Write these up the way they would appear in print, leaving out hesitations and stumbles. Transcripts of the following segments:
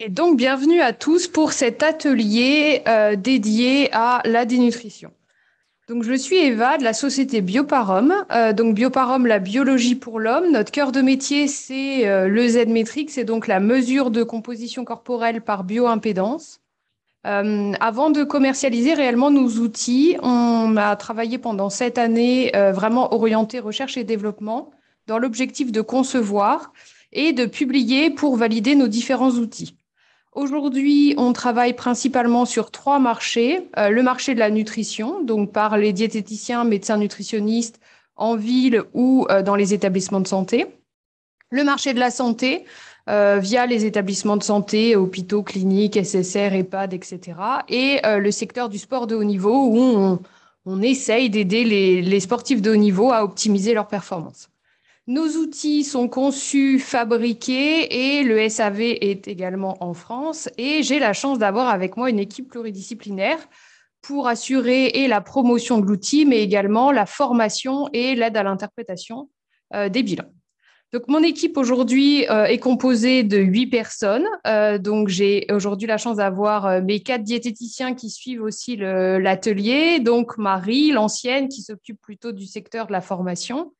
Et donc, bienvenue à tous pour cet atelier dédié à la dénutrition. Donc, je suis Eva de la société Bioparum. Donc, Bioparum, la biologie pour l'homme. Notre cœur de métier, c'est le Z-métrique, c'est donc la mesure de composition corporelle par bioimpédance. Avant de commercialiser réellement nos outils, on a travaillé pendant 7 années vraiment orienté recherche et développement dans l'objectif de concevoir et de publier pour valider nos différents outils. Aujourd'hui, on travaille principalement sur 3 marchés. Le marché de la nutrition, donc par les diététiciens, médecins nutritionnistes en ville ou dans les établissements de santé. Le marché de la santé, via les établissements de santé, hôpitaux, cliniques, SSR, EHPAD, etc. Et le secteur du sport de haut niveau où on essaye d'aider les sportifs de haut niveau à optimiser leur performance. Nos outils sont conçus, fabriqués et le SAV est également en France. Et j'ai la chance d'avoir avec moi une équipe pluridisciplinaire pour assurer et la promotion de l'outil, mais également la formation et l'aide à l'interprétation des bilans. Donc, mon équipe aujourd'hui est composée de 8 personnes. Donc, j'ai aujourd'hui la chance d'avoir mes 4 diététiciens qui suivent aussi l'atelier. Donc, Marie, l'ancienne, qui s'occupe plutôt du secteur de la formation.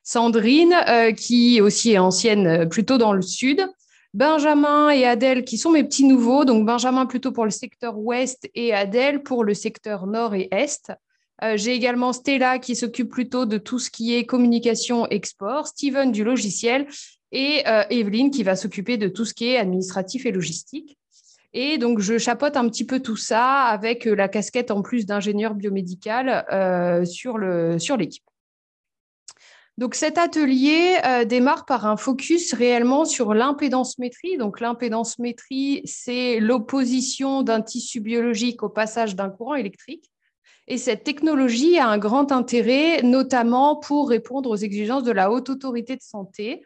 Sandrine, qui aussi est ancienne plutôt dans le sud. Benjamin et Adèle, qui sont mes petits nouveaux. Donc, Benjamin plutôt pour le secteur ouest et Adèle pour le secteur nord et est. J'ai également Stella qui s'occupe plutôt de tout ce qui est communication export, Steven du logiciel et Evelyne qui va s'occuper de tout ce qui est administratif et logistique. Et donc, je chapeaute un petit peu tout ça avec la casquette en plus d'ingénieur biomédical sur l'équipe. Donc, cet atelier démarre par un focus réellement sur l'impédancemétrie. Donc, l'impédancemétrie, c'est l'opposition d'un tissu biologique au passage d'un courant électrique. Et cette technologie a un grand intérêt, notamment pour répondre aux exigences de la Haute Autorité de santé,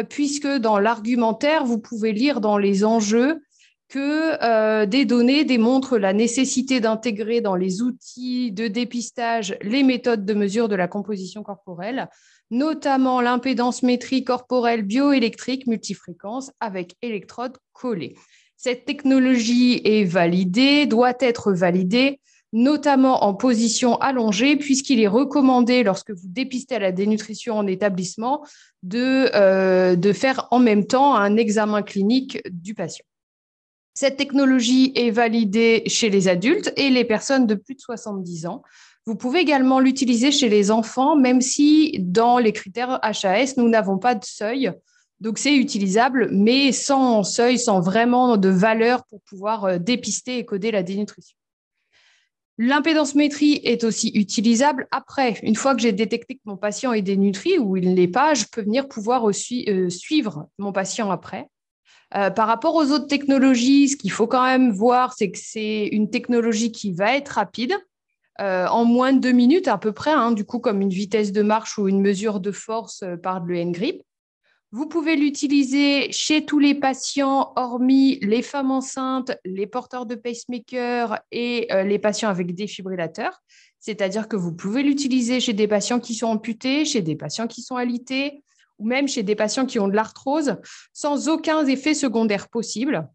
puisque dans l'argumentaire, vous pouvez lire dans les enjeux que des données démontrent la nécessité d'intégrer dans les outils de dépistage les méthodes de mesure de la composition corporelle, notamment l'impédancemétrie corporelle bioélectrique multifréquence avec électrodes collées. Cette technologie est validée, doit être validée, notamment en position allongée, puisqu'il est recommandé, lorsque vous dépistez à la dénutrition en établissement, de faire en même temps un examen clinique du patient. Cette technologie est validée chez les adultes et les personnes de plus de 70 ans. Vous pouvez également l'utiliser chez les enfants, même si dans les critères HAS, nous n'avons pas de seuil. Donc, c'est utilisable, mais sans seuil, sans vraiment de valeur pour pouvoir dépister et coder la dénutrition. L'impédancemétrie est aussi utilisable après. Une fois que j'ai détecté que mon patient est dénutri ou il ne l'est pas, je peux venir pouvoir aussi suivre mon patient après. Par rapport aux autres technologies, ce qu'il faut quand même voir, c'est que c'est une technologie qui va être rapide, en moins de 2 minutes à peu près, du coup comme une vitesse de marche ou une mesure de force par le N-grip. Vous pouvez l'utiliser chez tous les patients, hormis les femmes enceintes, les porteurs de pacemaker et les patients avec défibrillateurs. C'est-à-dire que vous pouvez l'utiliser chez des patients qui sont amputés, chez des patients qui sont alités, ou même chez des patients qui ont de l'arthrose, sans aucun effet secondaire possible.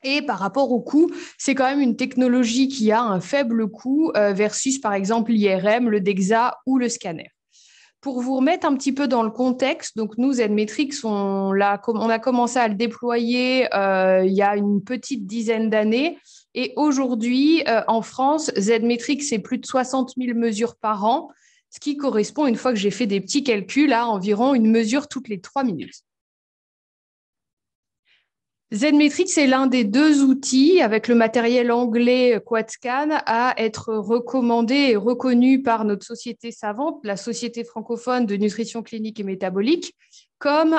Et par rapport au coût, c'est quand même une technologie qui a un faible coût versus, par exemple, l'IRM, le DEXA ou le scanner. Pour vous remettre un petit peu dans le contexte, donc nous, Z-Metrix, on a commencé à le déployer il y a une petite dizaine d'années. Et aujourd'hui, en France, Z-Metrix, c'est plus de 60 000 mesures par an, ce qui correspond, une fois que j'ai fait des petits calculs, à environ une mesure toutes les 3 minutes. Z-Metrix est l'un des 2 outils avec le matériel anglais QuadScan à être recommandé et reconnu par notre société savante, la Société francophone de nutrition clinique et métabolique, comme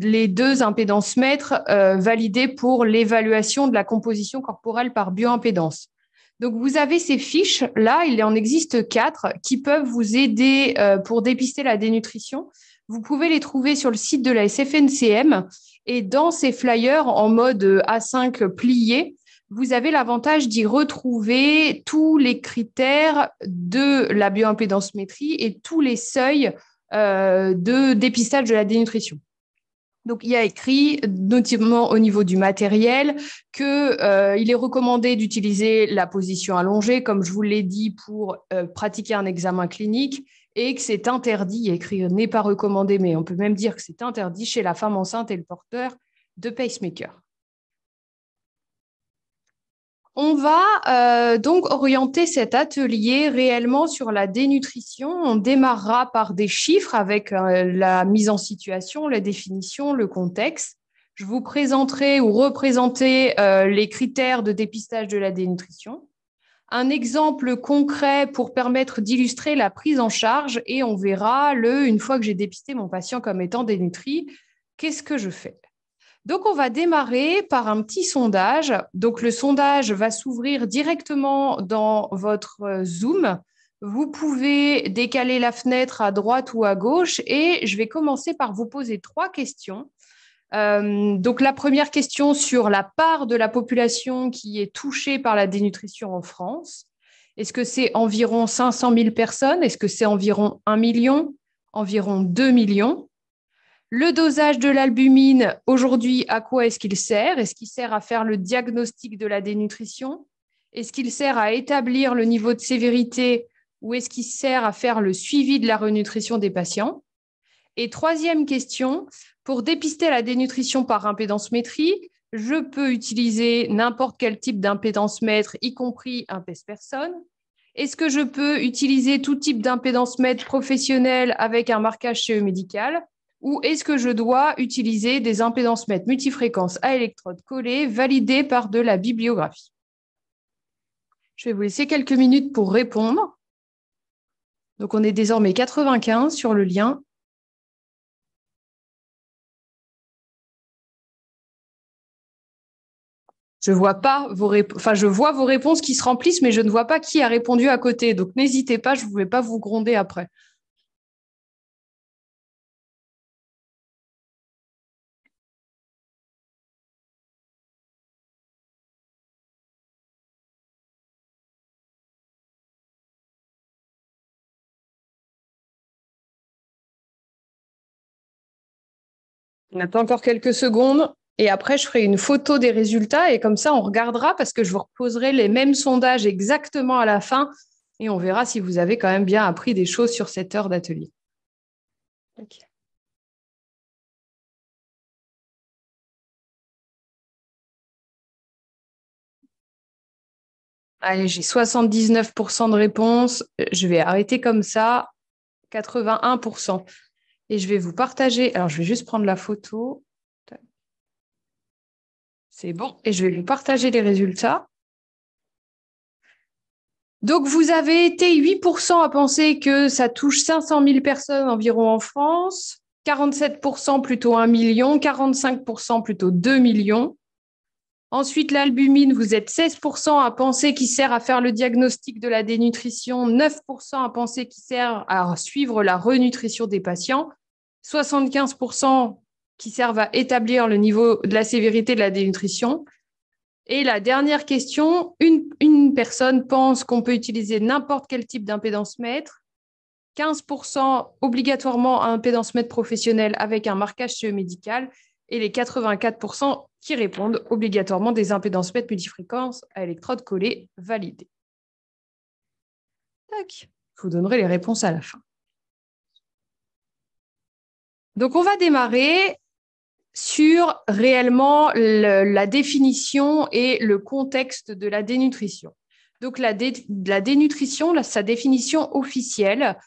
les 2 impédancemètres validés pour l'évaluation de la composition corporelle par bioimpédance. Donc, vous avez ces fiches, là, il en existe 4 qui peuvent vous aider pour dépister la dénutrition. Vous pouvez les trouver sur le site de la SFNCM. Et dans ces flyers en mode A5 plié, vous avez l'avantage d'y retrouver tous les critères de la bioimpédancemétrie et tous les seuils de dépistage de la dénutrition. Donc, il y a écrit, notamment au niveau du matériel, qu'il est recommandé d'utiliser la position allongée, comme je vous l'ai dit, pour pratiquer un examen clinique, et que c'est interdit, écrit n'est pas recommandé, mais on peut même dire que c'est interdit chez la femme enceinte et le porteur de pacemaker. On va donc orienter cet atelier réellement sur la dénutrition. On démarrera par des chiffres avec la mise en situation, la définition, le contexte. Je vous présenterai ou représenter les critères de dépistage de la dénutrition. Un exemple concret pour permettre d'illustrer la prise en charge et on verra, une fois que j'ai dépisté mon patient comme étant dénutri, qu'est-ce que je fais ? Donc, on va démarrer par un petit sondage. Donc, le sondage va s'ouvrir directement dans votre Zoom. Vous pouvez décaler la fenêtre à droite ou à gauche et je vais commencer par vous poser 3 questions. Donc, la première question sur la part de la population qui est touchée par la dénutrition en France. Est-ce que c'est environ 500 000 personnes? Est-ce que c'est environ 1 million? Environ 2 millions? Le dosage de l'albumine, aujourd'hui, à quoi est-ce qu'il sert? Est-ce qu'il sert à faire le diagnostic de la dénutrition? Est-ce qu'il sert à établir le niveau de sévérité ou est-ce qu'il sert à faire le suivi de la renutrition des patients? Et troisième question, pour dépister la dénutrition par impédance-métrie, je peux utiliser n'importe quel type d'impédance-mètre, y compris un pèse-personne. Est-ce que je peux utiliser tout type d'impédance-mètre professionnel avec un marquage CE médical? Ou est-ce que je dois utiliser des impédance-mètres multifréquences à électrodes collées validées par de la bibliographie? Je vais vous laisser quelques minutes pour répondre. Donc, on est désormais 95 sur le lien. Je vois vos réponses qui se remplissent, mais je ne vois pas qui a répondu à côté. Donc, n'hésitez pas, je ne vais pas vous gronder après. On attend encore quelques secondes et après, je ferai une photo des résultats et comme ça, on regardera parce que je vous reposerai les mêmes sondages exactement à la fin et on verra si vous avez quand même bien appris des choses sur cette heure d'atelier. Okay. Allez, j'ai 79% de réponses. Je vais arrêter comme ça, 81%. Et je vais vous partager. Alors, je vais juste prendre la photo. C'est bon. Et je vais vous partager les résultats. Donc, vous avez été 8% à penser que ça touche 500 000 personnes environ en France, 47% plutôt 1 million, 45% plutôt 2 millions. Ensuite, l'albumine, vous êtes 16% à penser qu'il sert à faire le diagnostic de la dénutrition, 9% à penser qu'il sert à suivre la renutrition des patients, 75% qui servent à établir le niveau de la sévérité de la dénutrition. Et la dernière question, une personne pense qu'on peut utiliser n'importe quel type d'impédance-mètre, 15% obligatoirement un impédance-mètre professionnel avec un marquage CE médical et les 84% qui répondent obligatoirement des impédance-mètres multifréquences à électrodes collées validées. Tac. Je vous donnerai les réponses à la fin. Donc, on va démarrer sur réellement la définition et le contexte de la dénutrition. Donc, la dénutrition, sa définition officielle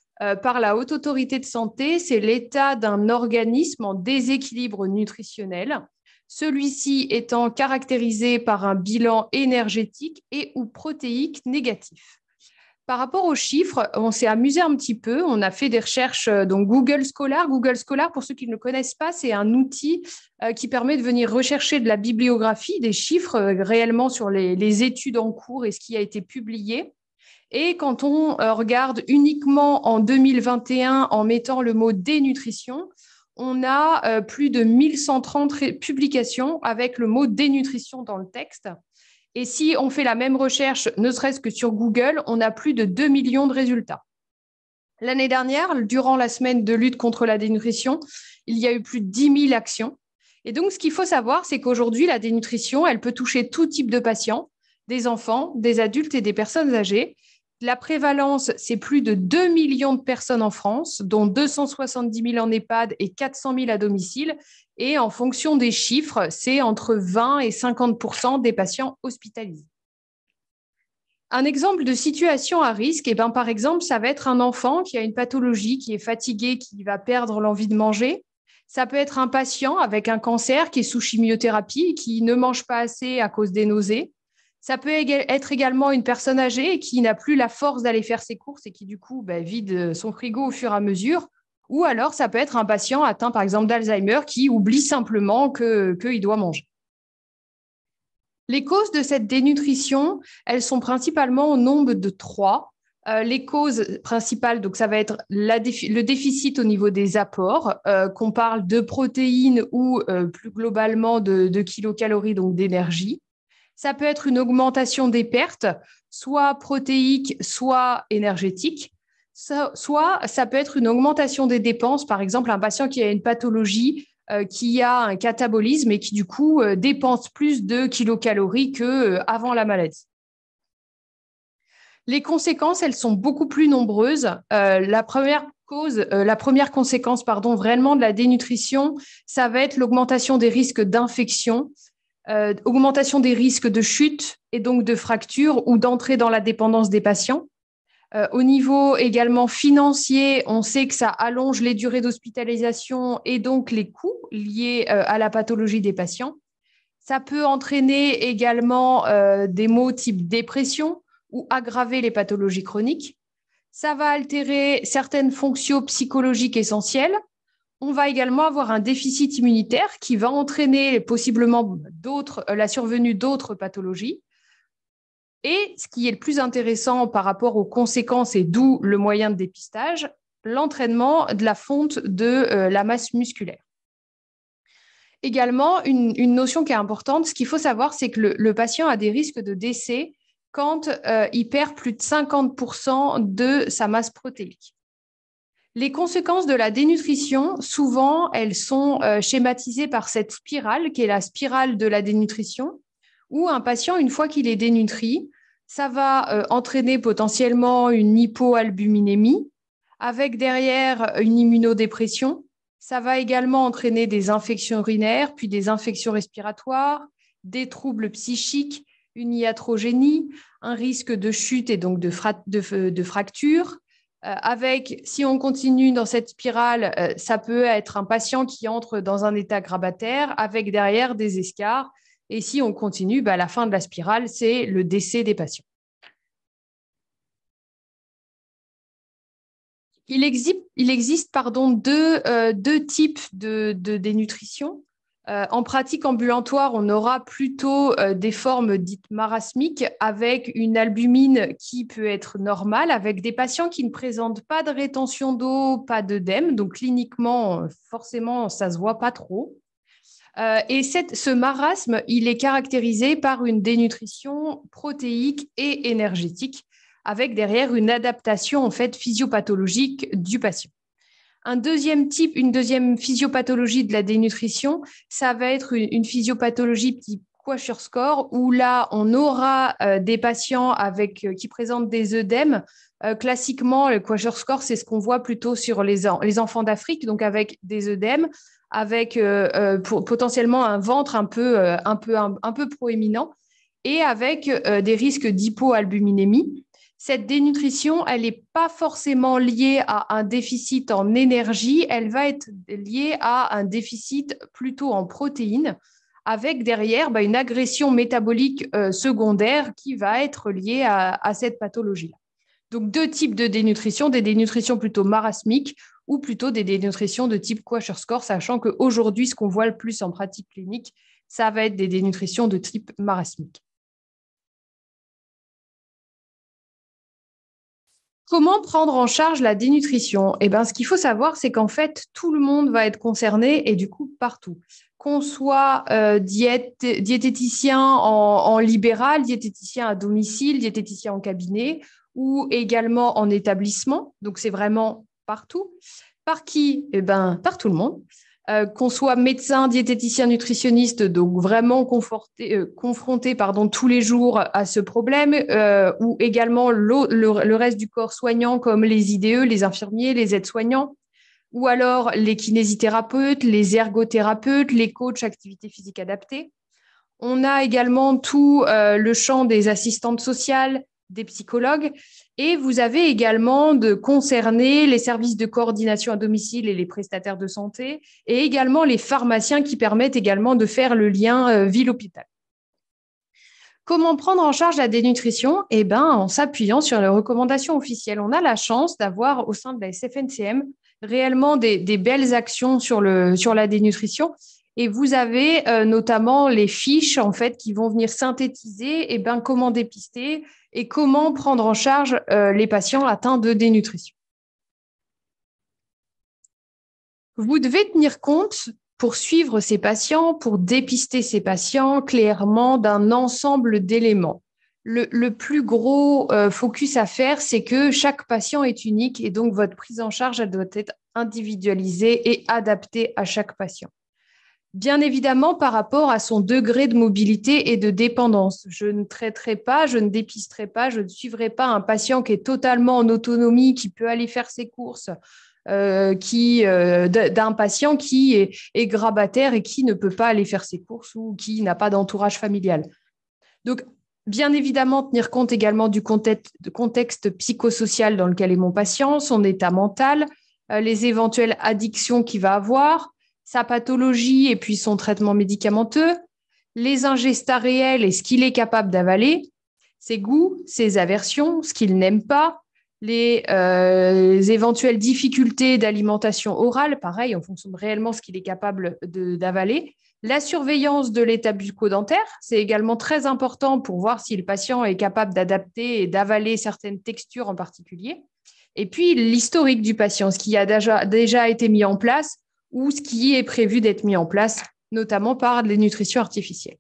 par la Haute Autorité de Santé, c'est l'état d'un organisme en déséquilibre nutritionnel, celui-ci étant caractérisé par un bilan énergétique et ou protéique négatif. Par rapport aux chiffres, on s'est amusé un petit peu. On a fait des recherches, donc Google Scholar. Google Scholar, pour ceux qui ne le connaissent pas, c'est un outil qui permet de venir rechercher de la bibliographie, des chiffres réellement sur les études en cours et ce qui a été publié. Et quand on regarde uniquement en 2021 en mettant le mot dénutrition, on a plus de 1130 publications avec le mot dénutrition dans le texte. Et si on fait la même recherche, ne serait-ce que sur Google, on a plus de 2 millions de résultats. L'année dernière, durant la semaine de lutte contre la dénutrition, il y a eu plus de 10 000 actions. Et donc, ce qu'il faut savoir, c'est qu'aujourd'hui, la dénutrition, elle peut toucher tout type de patients, des enfants, des adultes et des personnes âgées. La prévalence, c'est plus de 2 millions de personnes en France, dont 270 000 en EHPAD et 400 000 à domicile. Et en fonction des chiffres, c'est entre 20 et 50% des patients hospitalisés. Un exemple de situation à risque, par exemple, ça va être un enfant qui a une pathologie, qui est fatigué, qui va perdre l'envie de manger. Ça peut être un patient avec un cancer qui est sous chimiothérapie et qui ne mange pas assez à cause des nausées. Ça peut être également une personne âgée qui n'a plus la force d'aller faire ses courses et qui, du coup, vide son frigo au fur et à mesure. Ou alors, ça peut être un patient atteint, par exemple, d'Alzheimer qui oublie simplement qu'il doit manger. Les causes de cette dénutrition, elles sont principalement au nombre de 3. Les causes principales, donc ça va être le déficit au niveau des apports, qu'on parle de protéines ou plus globalement de kilocalories, donc d'énergie. Ça peut être une augmentation des pertes, soit protéiques, soit énergétiques. Soit ça peut être une augmentation des dépenses, par exemple un patient qui a une pathologie qui a un catabolisme et qui du coup dépense plus de kilocalories qu'avant la maladie. Les conséquences, elles sont beaucoup plus nombreuses. La première conséquence, vraiment de la dénutrition, ça va être l'augmentation des risques d'infection, augmentation des risques de chute et donc de fracture ou d'entrée dans la dépendance des patients. Au niveau également financier, on sait que ça allonge les durées d'hospitalisation et donc les coûts liés à la pathologie des patients. Ça peut entraîner également des maux type dépression ou aggraver les pathologies chroniques. Ça va altérer certaines fonctions psychologiques essentielles. On va également avoir un déficit immunitaire qui va entraîner possiblement la survenue d'autres pathologies. Et ce qui est le plus intéressant par rapport aux conséquences et d'où le moyen de dépistage, l'entraînement de la fonte de la masse musculaire. Également, une notion qui est importante, ce qu'il faut savoir, c'est que le patient a des risques de décès quand il perd plus de 50% de sa masse protéique. Les conséquences de la dénutrition, souvent, elles sont schématisées par cette spirale, qui est la spirale de la dénutrition, où un patient, une fois qu'il est dénutri, ça va entraîner potentiellement une hypoalbuminémie, avec derrière une immunodépression. Ça va également entraîner des infections urinaires, puis des infections respiratoires, des troubles psychiques, une iatrogénie, un risque de chute et donc de fracture. Si on continue dans cette spirale, ça peut être un patient qui entre dans un état grabataire avec derrière des escarres. Et si on continue, la fin de la spirale, c'est le décès des patients. Il existe deux types de dénutrition. En pratique ambulatoire, on aura plutôt des formes dites marasmiques avec une albumine qui peut être normale, avec des patients qui ne présentent pas de rétention d'eau, pas d'œdème. Donc cliniquement, forcément, ça ne se voit pas trop. Et ce marasme, il est caractérisé par une dénutrition protéique et énergétique, avec derrière une adaptation en fait physiopathologique du patient. Une deuxième physiopathologie de la dénutrition, ça va être une physiopathologie type Quachir-Score, où là, on aura des patients qui présentent des œdèmes. Classiquement, le Quachir-Score, c'est ce qu'on voit plutôt sur les enfants d'Afrique, donc avec des œdèmes, avec potentiellement un ventre un peu proéminent et avec des risques d'hypoalbuminémie. Cette dénutrition, elle n'est pas forcément liée à un déficit en énergie, elle va être liée à un déficit plutôt en protéines, avec derrière une agression métabolique secondaire qui va être liée à cette pathologie-là. Donc, deux types de dénutrition, des dénutritions plutôt marasmiques ou plutôt des dénutritions de type Quachir-Score, sachant qu'aujourd'hui, ce qu'on voit le plus en pratique clinique, ça va être des dénutritions de type marasmique. Comment prendre en charge la dénutrition? Ce qu'il faut savoir, c'est qu'en fait, tout le monde va être concerné et du coup, partout. Qu'on soit diététicien en libéral, diététicien à domicile, diététicien en cabinet ou également en établissement. Donc, c'est vraiment partout. Par qui? Par tout le monde. qu'on soit médecin, diététicien, nutritionniste, donc vraiment confronté tous les jours à ce problème, ou également le reste du corps soignant comme les IDE, les infirmiers, les aides-soignants, ou alors les kinésithérapeutes, les ergothérapeutes, les coachs activité physique adaptée. On a également tout le champ des assistantes sociales, des psychologues, et vous avez également de concerner les services de coordination à domicile et les prestataires de santé, et également les pharmaciens qui permettent également de faire le lien ville-hôpital. Comment prendre en charge la dénutrition? Eh bien, en s'appuyant sur les recommandations officielles. On a la chance d'avoir au sein de la SFNCM réellement des belles actions sur la dénutrition. Et vous avez notamment les fiches en fait qui vont venir synthétiser comment dépister et comment prendre en charge les patients atteints de dénutrition. Vous devez tenir compte pour suivre ces patients, pour dépister ces patients clairement d'un ensemble d'éléments. Le plus gros focus à faire, c'est que chaque patient est unique et donc votre prise en charge elle doit être individualisée et adaptée à chaque patient. Bien évidemment, par rapport à son degré de mobilité et de dépendance. Je ne traiterai pas, je ne dépisterai pas, je ne suivrai pas un patient qui est totalement en autonomie, qui peut aller faire ses courses, d'un patient qui est grabataire et qui ne peut pas aller faire ses courses ou qui n'a pas d'entourage familial. Donc, bien évidemment, tenir compte également du contexte psychosocial dans lequel est mon patient, son état mental, les éventuelles addictions qu'il va avoir, sa pathologie et puis son traitement médicamenteux, les ingestats réels et ce qu'il est capable d'avaler, ses goûts, ses aversions, ce qu'il n'aime pas, les éventuelles difficultés d'alimentation orale, pareil, en fonction de réellement ce qu'il est capable d'avaler. La surveillance de l'état bucco-dentaire, c'est également très important pour voir si le patient est capable d'adapter et d'avaler certaines textures en particulier. Et puis, l'historique du patient, ce qui a déjà été mis en place ou ce qui est prévu d'être mis en place, notamment par les nutritions artificielles.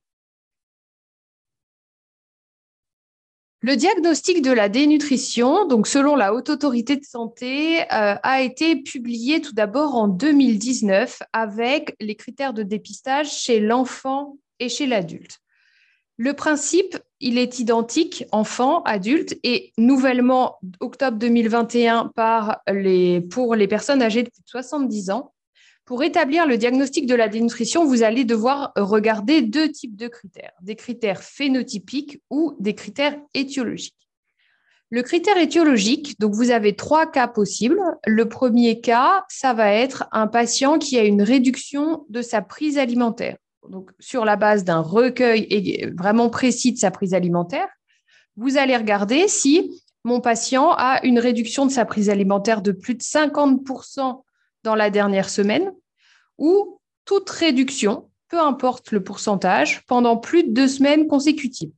Le diagnostic de la dénutrition, donc selon la Haute Autorité de Santé, a été publié tout d'abord en 2019 avec les critères de dépistage chez l'enfant et chez l'adulte. Le principe, il est identique, enfant, adulte, et nouvellement, octobre 2021, pour les personnes âgées de plus de 70 ans. Pour établir le diagnostic de la dénutrition, vous allez devoir regarder deux types de critères, des critères phénotypiques ou des critères étiologiques. Le critère étiologique, donc vous avez trois cas possibles. Le premier cas, ça va être un patient qui a une réduction de sa prise alimentaire. Donc, sur la base d'un recueil vraiment précis de sa prise alimentaire, vous allez regarder si mon patient a une réduction de sa prise alimentaire de plus de 50% dans la dernière semaine ou toute réduction, peu importe le pourcentage, pendant plus de 2 semaines consécutives.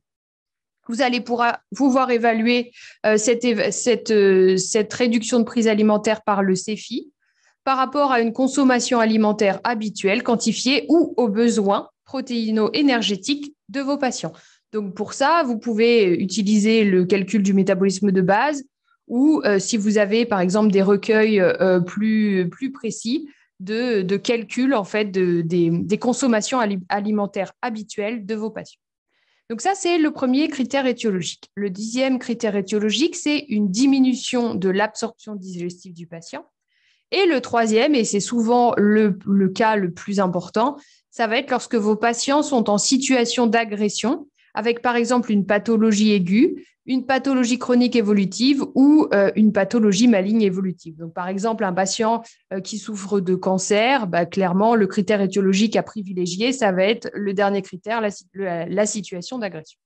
Vous allez pouvoir évaluer cette réduction de prise alimentaire par le CEFI par rapport à une consommation alimentaire habituelle, quantifiée ou aux besoins protéino-énergétiques de vos patients. Donc pour ça, vous pouvez utiliser le calcul du métabolisme de base ou si vous avez par exemple des recueils plus précis de calcul en fait des consommations alimentaires habituelles de vos patients. Donc ça, c'est le premier critère étiologique. Le deuxième critère étiologique, c'est une diminution de l'absorption digestive du patient. Et le troisième, et c'est souvent le cas le plus important, ça va être lorsque vos patients sont en situation d'agression, avec par exemple une pathologie aiguë, une pathologie chronique évolutive ou une pathologie maligne évolutive. Donc, par exemple, un patient qui souffre de cancer, clairement, le critère étiologique à privilégier, ça va être le dernier critère, la situation d'agression.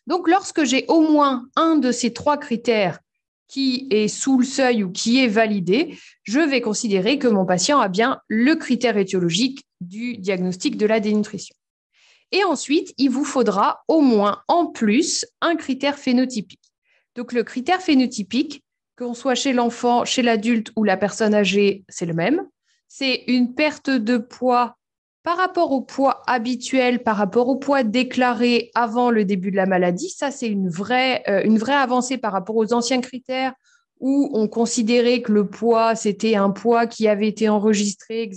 Donc, lorsque j'ai au moins un de ces trois critères qui est sous le seuil ou qui est validé, je vais considérer que mon patient a bien le critère étiologique du diagnostic de la dénutrition. Et ensuite, il vous faudra au moins en plus un critère phénotypique. Donc, le critère phénotypique, qu'on soit chez l'enfant, chez l'adulte ou la personne âgée, c'est le même. C'est une perte de poids par rapport au poids habituel, par rapport au poids déclaré avant le début de la maladie. Ça, c'est une vraie avancée par rapport aux anciens critères où on considérait que le poids, c'était un poids qui avait été enregistré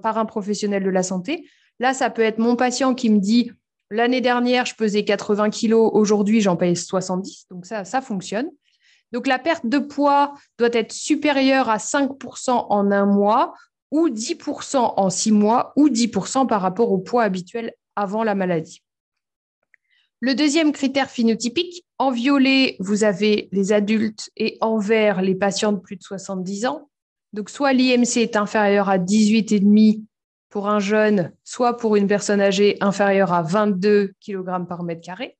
par un professionnel de la santé. Là, ça peut être mon patient qui me dit « L'année dernière, je pesais 80 kilos, aujourd'hui, j'en pèse 70 ». Donc ça fonctionne. Donc la perte de poids doit être supérieure à 5% en un mois ou 10% en 6 mois ou 10% par rapport au poids habituel avant la maladie. Le deuxième critère phénotypique, en violet, vous avez les adultes et en vert, les patients de plus de 70 ans. Donc, soit l'IMC est inférieur à 18,5 pour un jeune, soit pour une personne âgée inférieure à 22 kg par mètre carré.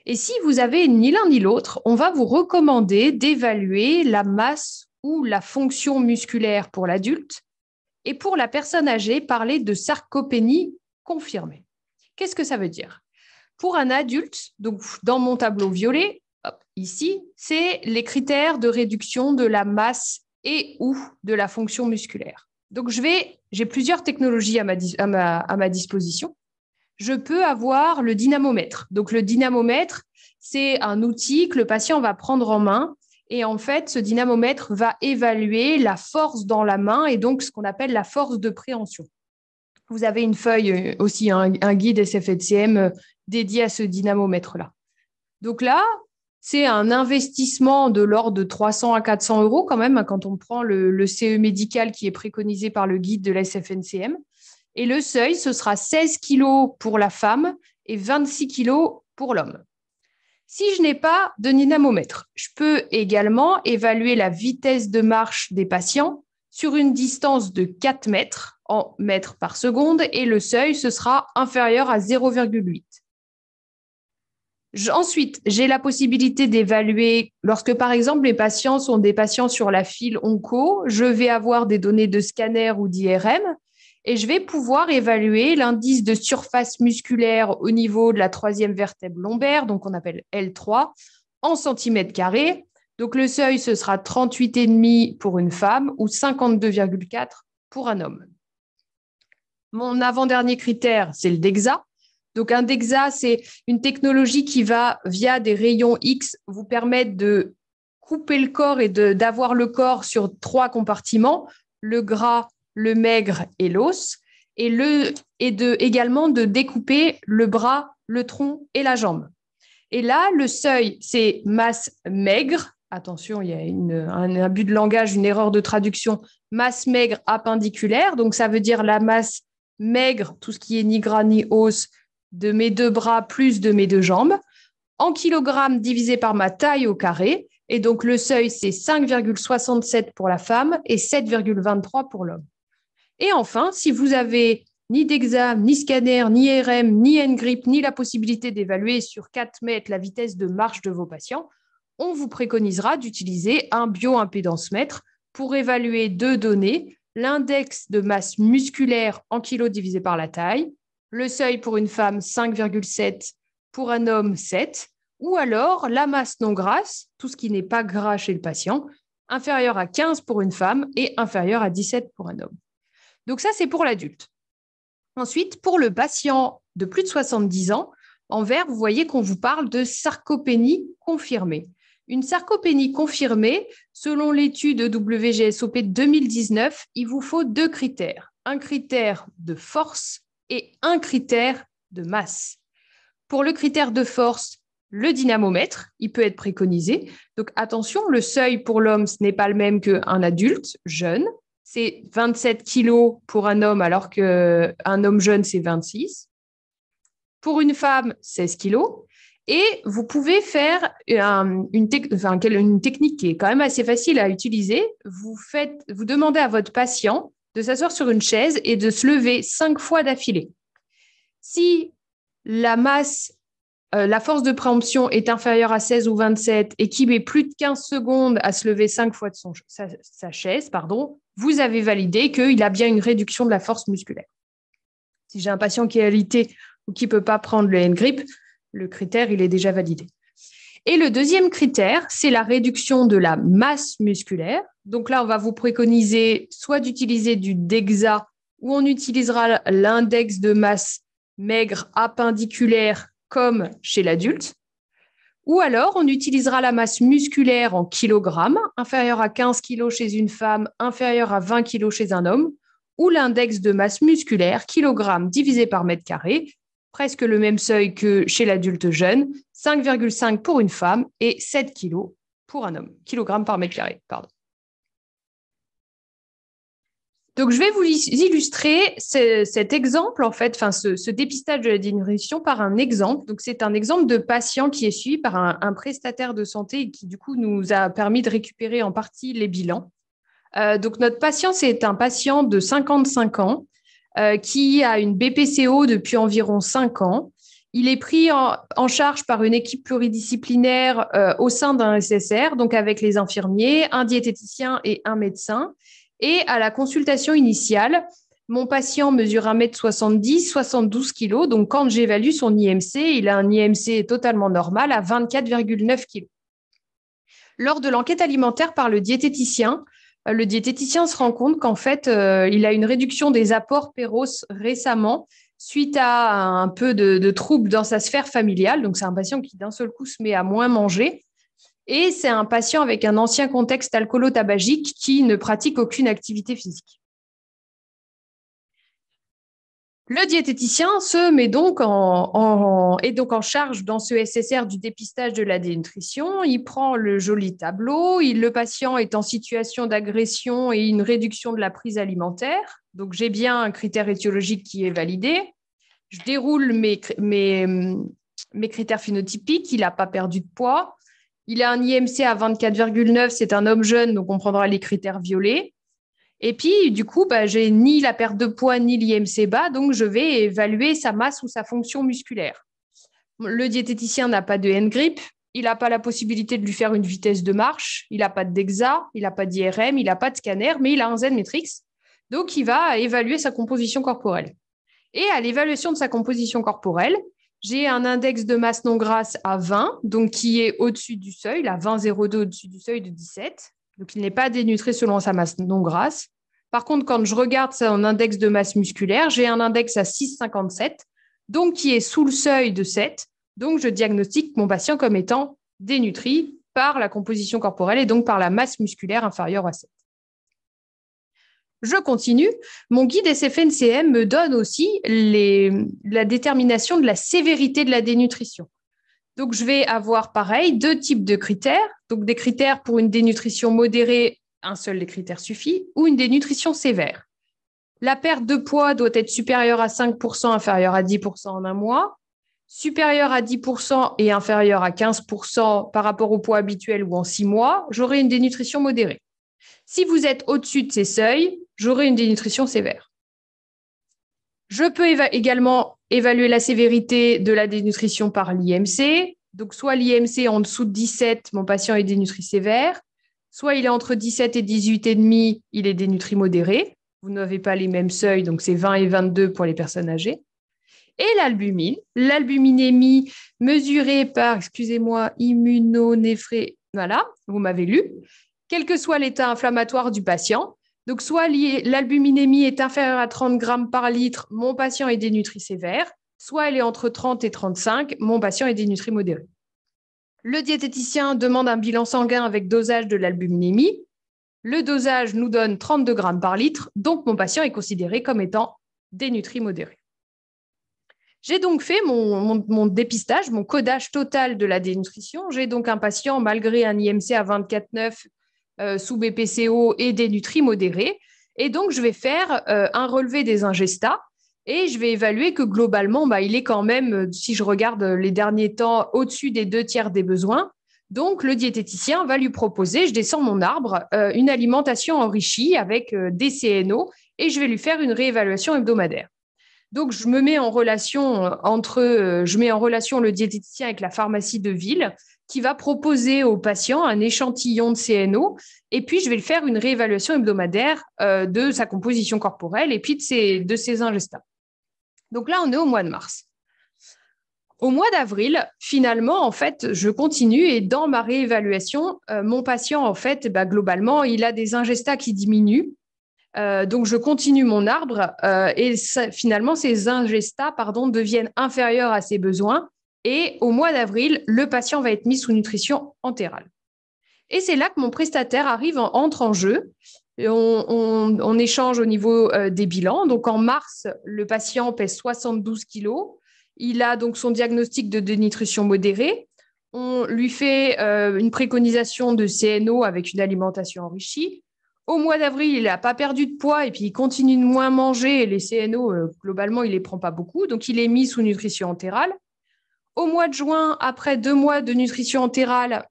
Et si vous avez ni l'un ni l'autre, on va vous recommander d'évaluer la masse ou la fonction musculaire pour l'adulte et pour la personne âgée, parler de sarcopénie confirmée. Qu'est-ce que ça veut dire ? Pour un adulte, donc dans mon tableau violet, ici, c'est les critères de réduction de la masse et ou de la fonction musculaire. Donc, j'ai plusieurs technologies à ma disposition. Je peux avoir le dynamomètre. Donc, le dynamomètre, c'est un outil que le patient va prendre en main. Et en fait, ce dynamomètre va évaluer la force dans la main et donc ce qu'on appelle la force de préhension. Vous avez une feuille aussi, un guide SFLCM dédié à ce dynamomètre-là. Donc là, c'est un investissement de l'ordre de 300 à 400 euros quand même, quand on prend le CE médical qui est préconisé par le guide de la SFNCM. Et le seuil, ce sera 16 kilos pour la femme et 26 kilos pour l'homme. Si je n'ai pas de dynamomètre, je peux également évaluer la vitesse de marche des patients sur une distance de 4 mètres en mètres par seconde et le seuil, ce sera inférieur à 0,8. Ensuite, j'ai la possibilité d'évaluer, lorsque par exemple les patients sont des patients sur la file onco, je vais avoir des données de scanner ou d'IRM et je vais pouvoir évaluer l'indice de surface musculaire au niveau de la troisième vertèbre lombaire, donc on appelle L3, en centimètres carrés. Donc le seuil, ce sera 38,5 pour une femme ou 52,4 pour un homme. Mon avant-dernier critère, c'est le DEXA. Donc, un DEXA, c'est une technologie qui va, via des rayons X, vous permettre de couper le corps et d'avoir le corps sur 3 compartiments, le gras, le maigre et l'os, également de découper le bras, le tronc et la jambe. Et là, le seuil, c'est masse maigre. Attention, il y a un abus de langage, une erreur de traduction. Masse maigre appendiculaire, donc ça veut dire la masse maigre, tout ce qui est ni gras ni os, de mes 2 bras plus de mes 2 jambes, en kilogrammes divisé par ma taille au carré. Et donc, le seuil, c'est 5,67 pour la femme et 7,23 pour l'homme. Et enfin, si vous avez ni DEXA, ni scanner, ni IRM, ni N-grip, ni la possibilité d'évaluer sur 4 mètres la vitesse de marche de vos patients, on vous préconisera d'utiliser un bioimpédancemètre pour évaluer 2 données, l'index de masse musculaire en kilos divisé par la taille, le seuil pour une femme 5,7, pour un homme 7, ou alors la masse non grasse, tout ce qui n'est pas gras chez le patient, inférieure à 15 pour une femme et inférieure à 17 pour un homme. Donc ça, c'est pour l'adulte. Ensuite, pour le patient de plus de 70 ans, en vert, vous voyez qu'on vous parle de sarcopénie confirmée. Une sarcopénie confirmée, selon l'étude WGSOP 2019, il vous faut 2 critères. Un critère de force et un critère de masse. Pour le critère de force, le dynamomètre, il peut être préconisé. Donc attention, le seuil pour l'homme, ce n'est pas le même qu'un adulte jeune. C'est 27 kilos pour un homme, alors qu'un homme jeune, c'est 26. Pour une femme, 16 kilos. Et vous pouvez faire une technique qui est quand même assez facile à utiliser. Vous demandez à votre patient de s'asseoir sur une chaise et de se lever 5 fois d'affilée. Si la force de préemption est inférieure à 16 ou 27 et qu'il met plus de 15 secondes à se lever 5 fois de sa chaise, vous avez validé qu'il a bien une réduction de la force musculaire. Si j'ai un patient qui est alité ou qui ne peut pas prendre le N-grip, le critère, il est déjà validé. Et le deuxième critère, c'est la réduction de la masse musculaire. Donc là, on va vous préconiser soit d'utiliser du DEXA, où on utilisera l'index de masse maigre appendiculaire comme chez l'adulte, Ou alors, on utilisera la masse musculaire en kilogrammes, inférieure à 15 kg chez une femme, inférieure à 20 kg chez un homme, ou l'index de masse musculaire, kilogramme divisé par mètre carré, presque le même seuil que chez l'adulte jeune, 5,5 pour une femme et 7 kg pour un homme, kilogramme par mètre carré, pardon. Donc, je vais vous illustrer cet exemple, en fait, ce dépistage de la dénutrition par un exemple. Donc, c'est un exemple de patient qui est suivi par un prestataire de santé et qui, du coup, nous a permis de récupérer en partie les bilans. Donc, notre patient, c'est un patient de 55 ans qui a une BPCO depuis environ 5 ans. Il est pris en charge par une équipe pluridisciplinaire au sein d'un SSR, donc avec les infirmiers, un diététicien et un médecin. Et à la consultation initiale, mon patient mesure 1,70 m, 72 kg. Donc, quand j'évalue son IMC, il a un IMC totalement normal à 24,9 kg. Lors de l'enquête alimentaire par le diététicien se rend compte qu'en fait, il a une réduction des apports Péros récemment suite à un peu de troubles dans sa sphère familiale. Donc, c'est un patient qui, d'un seul coup, se met à moins manger. Et c'est un patient avec un ancien contexte alcoolo-tabagique qui ne pratique aucune activité physique. Le diététicien se met donc est donc en charge dans ce SSR du dépistage de la dénutrition. Il prend le joli tableau. Le patient est en situation d'agression et une réduction de la prise alimentaire. Donc, j'ai bien un critère étiologique qui est validé. Je déroule mes critères phénotypiques. Il n'a pas perdu de poids. Il a un IMC à 24,9, c'est un homme jeune, donc on prendra les critères violets. Et puis, du coup, j'ai ni la perte de poids ni l'IMC bas, donc je vais évaluer sa masse ou sa fonction musculaire. Le diététicien n'a pas de N-grip, il n'a pas la possibilité de lui faire une vitesse de marche, il n'a pas de DEXA, il n'a pas d'IRM, il n'a pas de scanner, mais il a un Z-Matrix, donc il va évaluer sa composition corporelle. Et à l'évaluation de sa composition corporelle, j'ai un index de masse non grasse à 20, donc qui est au-dessus du seuil, la 20,02 au-dessus du seuil de 17. Donc, il n'est pas dénutré selon sa masse non grasse. Par contre, quand je regarde son index de masse musculaire, j'ai un index à 6,57, donc qui est sous le seuil de 7. Donc, je diagnostique mon patient comme étant dénutri par la composition corporelle et donc par la masse musculaire inférieure à 7. Je continue. Mon guide SFNCM me donne aussi la détermination de la sévérité de la dénutrition. Donc, je vais avoir pareil 2 types de critères. Donc, des critères pour une dénutrition modérée, un seul des critères suffit, ou une dénutrition sévère. La perte de poids doit être supérieure à 5%, inférieure à 10% en un mois, supérieure à 10% et inférieure à 15% par rapport au poids habituel ou en 6 mois, j'aurai une dénutrition modérée. Si vous êtes au-dessus de ces seuils, j'aurai une dénutrition sévère. Je peux également évaluer la sévérité de la dénutrition par l'IMC. Donc, soit l'IMC en dessous de 17, mon patient est dénutri sévère, soit il est entre 17 et 18,5, il est dénutri modéré. Vous n'avez pas les mêmes seuils, donc c'est 20 et 22 pour les personnes âgées. Et l'albumine, l'albuminémie mesurée par, immunonéphrie, voilà, vous m'avez lu, quel que soit l'état inflammatoire du patient. Donc, soit l'albuminémie est inférieure à 30 grammes par litre, mon patient est dénutri sévère, soit elle est entre 30 et 35, mon patient est dénutri modéré. Le diététicien demande un bilan sanguin avec dosage de l'albuminémie. Le dosage nous donne 32 grammes par litre, donc mon patient est considéré comme étant dénutri modéré. J'ai donc fait mon dépistage, mon codage total de la dénutrition. J'ai donc un patient, malgré un IMC à 24,9 sous BPCO et dénutri modéré. Et donc, je vais faire un relevé des ingestats et je vais évaluer que globalement, il est quand même, si je regarde les derniers temps, au-dessus des 2/3 des besoins. Donc, le diététicien va lui proposer, je descends mon arbre, une alimentation enrichie avec des CNO et je vais lui faire une réévaluation hebdomadaire. Donc, je mets en relation le diététicien avec la pharmacie de ville qui va proposer au patient un échantillon de CNO et puis je vais lui faire une réévaluation hebdomadaire de sa composition corporelle et puis de ses ingestats. Donc là, on est au mois de mars. Au mois d'avril, finalement, en fait, je continue et dans ma réévaluation, mon patient, en fait, globalement, il a des ingestats qui diminuent. Donc, je continue mon arbre et finalement, ces ingestats deviennent inférieurs à ses besoins Et au mois d'avril, le patient va être mis sous nutrition entérale. Et c'est là que mon prestataire entre en jeu. Et on échange au niveau des bilans. Donc en mars, le patient pèse 72 kilos. Il a donc son diagnostic de dénutrition modérée. On lui fait une préconisation de CNO avec une alimentation enrichie. Au mois d'avril, il n'a pas perdu de poids et puis il continue de moins manger. Et les CNO, globalement, il ne les prend pas beaucoup. Donc, il est mis sous nutrition entérale. Au mois de juin, après 2 mois de nutrition entérale,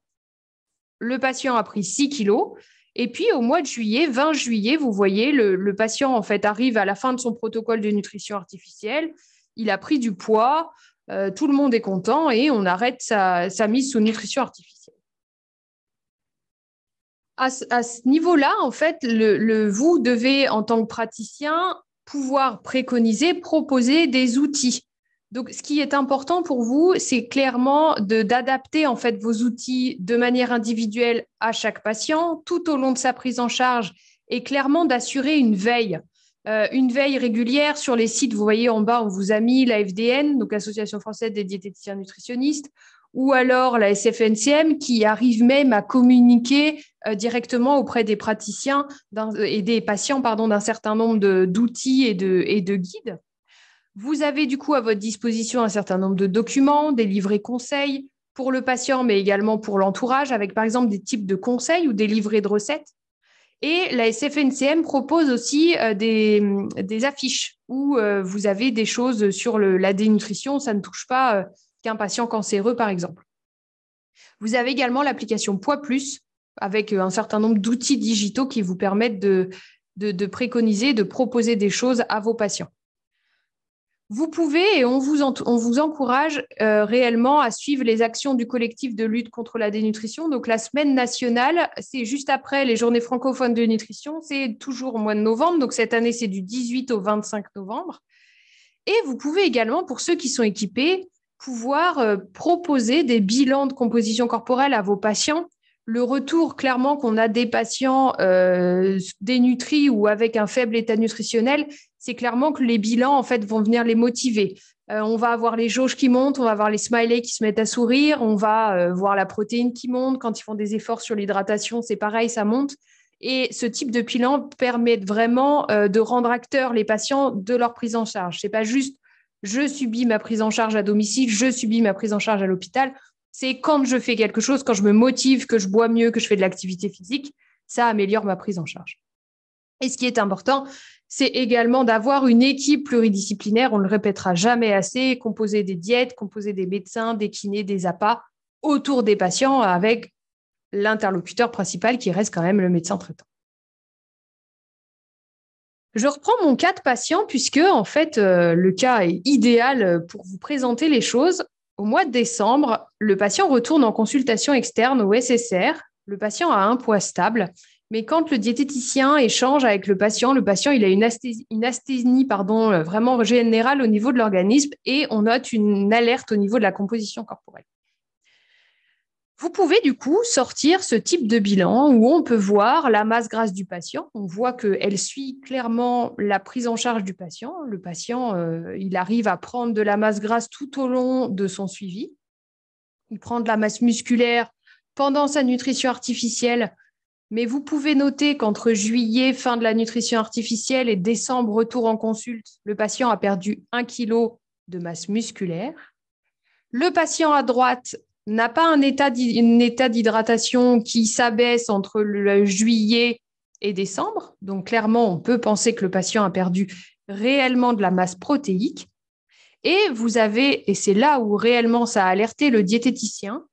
le patient a pris 6 kilos. Et puis, au mois de juillet, 20 juillet, vous voyez, le patient, en fait, arrive à la fin de son protocole de nutrition artificielle. Il a pris du poids. Tout le monde est content et on arrête sa mise sous nutrition artificielle. À ce niveau-là, en fait, vous devez, en tant que praticien, pouvoir préconiser, proposer des outils. Donc, ce qui est important pour vous, c'est clairement d'adapter en fait vos outils de manière individuelle à chaque patient tout au long de sa prise en charge et clairement d'assurer une veille régulière sur les sites. Vous voyez en bas, on vous a mis la FDN, donc l'Association française des diététiciens nutritionnistes, ou alors la SFNCM qui arrive même à communiquer directement auprès des praticiens et des patients d'un certain nombre d'outils et de guides. Vous avez du coup à votre disposition un certain nombre de documents, des livrets conseils pour le patient, mais également pour l'entourage, avec par exemple des types de conseils ou des livrets de recettes. Et la SFNCM propose aussi des affiches où vous avez des choses sur la dénutrition. Ça ne touche pas qu'un patient cancéreux, par exemple. Vous avez également l'application Poids Plus avec un certain nombre d'outils digitaux qui vous permettent de préconiser, de proposer des choses à vos patients. Vous pouvez et on vous encourage réellement à suivre les actions du collectif de lutte contre la dénutrition. Donc, la semaine nationale, c'est juste après les journées francophones de nutrition. C'est toujours au mois de novembre. Donc, cette année, c'est du 18 au 25 novembre. Et vous pouvez également, pour ceux qui sont équipés, pouvoir proposer des bilans de composition corporelle à vos patients. Le retour, clairement, qu'on a des patients dénutris ou avec un faible état nutritionnel, c'est clairement que les bilans, en fait, vont venir les motiver. On va avoir les jauges qui montent, on va avoir les smileys qui se mettent à sourire, on va voir la protéine qui monte. Quand ils font des efforts sur l'hydratation, c'est pareil, ça monte. Et ce type de bilan permet vraiment de rendre acteurs les patients de leur prise en charge. Ce n'est pas juste « je subis ma prise en charge à domicile, je subis ma prise en charge à l'hôpital ». C'est quand je fais quelque chose, quand je me motive, que je bois mieux, que je fais de l'activité physique, ça améliore ma prise en charge. Et ce qui est important, c'est également d'avoir une équipe pluridisciplinaire, on ne le répétera jamais assez, composée des diètes, composée des médecins, des kinés, des APA, autour des patients avec l'interlocuteur principal qui reste quand même le médecin traitant. Je reprends mon cas de patient puisque, en fait, le cas est idéal pour vous présenter les choses. Au mois de décembre, le patient retourne en consultation externe au SSR. Le patient a un poids stable, mais quand le diététicien échange avec le patient il a une asthénie vraiment générale au niveau de l'organisme et on note une alerte au niveau de la composition corporelle. Vous pouvez du coup sortir ce type de bilan où on peut voir la masse grasse du patient. On voit qu'elle suit clairement la prise en charge du patient. Le patient, il arrive à prendre de la masse grasse tout au long de son suivi. Il prend de la masse musculaire pendant sa nutrition artificielle. Mais vous pouvez noter qu'entre juillet, fin de la nutrition artificielle, et décembre, retour en consulte, le patient a perdu 1 kg de masse musculaire. Le patient à droite n'a pas un état d'hydratation qui s'abaisse entre le juillet et décembre. Donc, clairement, on peut penser que le patient a perdu réellement de la masse protéique. Et vous avez, et c'est là où réellement ça a alerté le diététicien,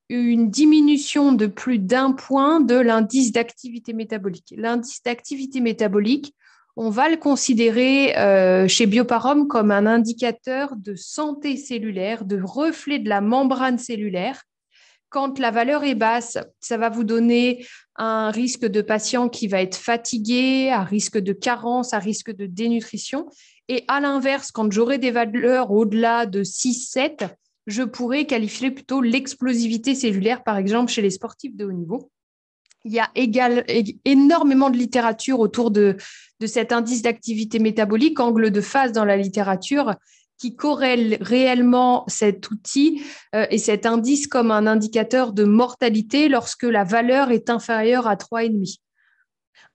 une diminution de plus d'1 point de l'indice d'activité métabolique. L'indice d'activité métabolique, on va le considérer chez Bioparom comme un indicateur de santé cellulaire, de reflet de la membrane cellulaire. Quand la valeur est basse, ça va vous donner un risque de patient qui va être fatigué, un risque de carence, un risque de dénutrition. Et à l'inverse, quand j'aurai des valeurs au-delà de 6-7, je pourrais qualifier plutôt l'explosivité cellulaire, par exemple, chez les sportifs de haut niveau. Il y a énormément de littérature autour de cet indice d'activité métabolique, angle de phase dans la littérature, qui corrèle réellement cet outil et cet indice comme un indicateur de mortalité lorsque la valeur est inférieure à 3,5.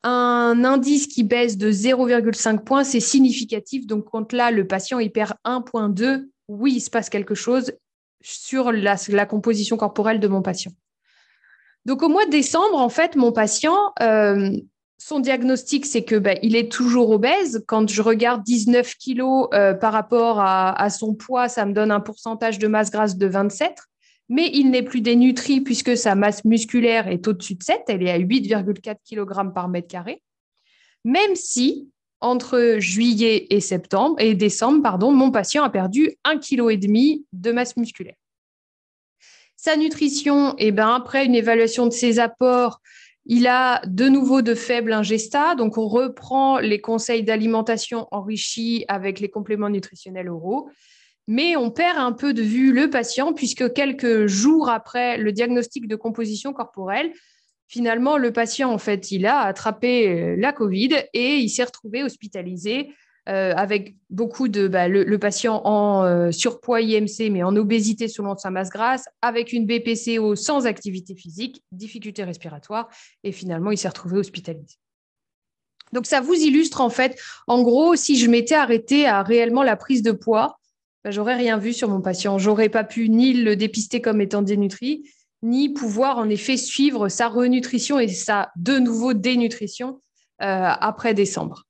Un indice qui baisse de 0,5 points, c'est significatif. Donc, quand là, le patient il perd 1,2, oui, il se passe quelque chose sur la composition corporelle de mon patient. Donc, au mois de décembre, en fait, mon patient, son diagnostic, c'est que il est toujours obèse. Quand je regarde 19 kilos par rapport à son poids, ça me donne un pourcentage de masse grasse de 27. Mais il n'est plus dénutri puisque sa masse musculaire est au-dessus de 7. Elle est à 8,4 kg par mètre carré. Même si, entre juillet et décembre, mon patient a perdu 1,5 kg de masse musculaire. Sa nutrition, après une évaluation de ses apports, il a de nouveau de faibles ingestats. Donc, on reprend les conseils d'alimentation enrichis avec les compléments nutritionnels oraux. Mais on perd un peu de vue le patient puisque quelques jours après le diagnostic de composition corporelle, finalement, le patient, en fait, il a attrapé la Covid et il s'est retrouvé hospitalisé avec beaucoup de le patient en surpoids IMC, mais en obésité selon sa masse grasse, avec une BPCO sans activité physique, difficulté respiratoire, et finalement, il s'est retrouvé hospitalisé. Donc, ça vous illustre, en fait, en gros, si je m'étais arrêtée à réellement la prise de poids, j'aurais rien vu sur mon patient. J'aurais pas pu ni le dépister comme étant dénutri, ni pouvoir en effet suivre sa renutrition et sa de nouveau dénutrition après décembre.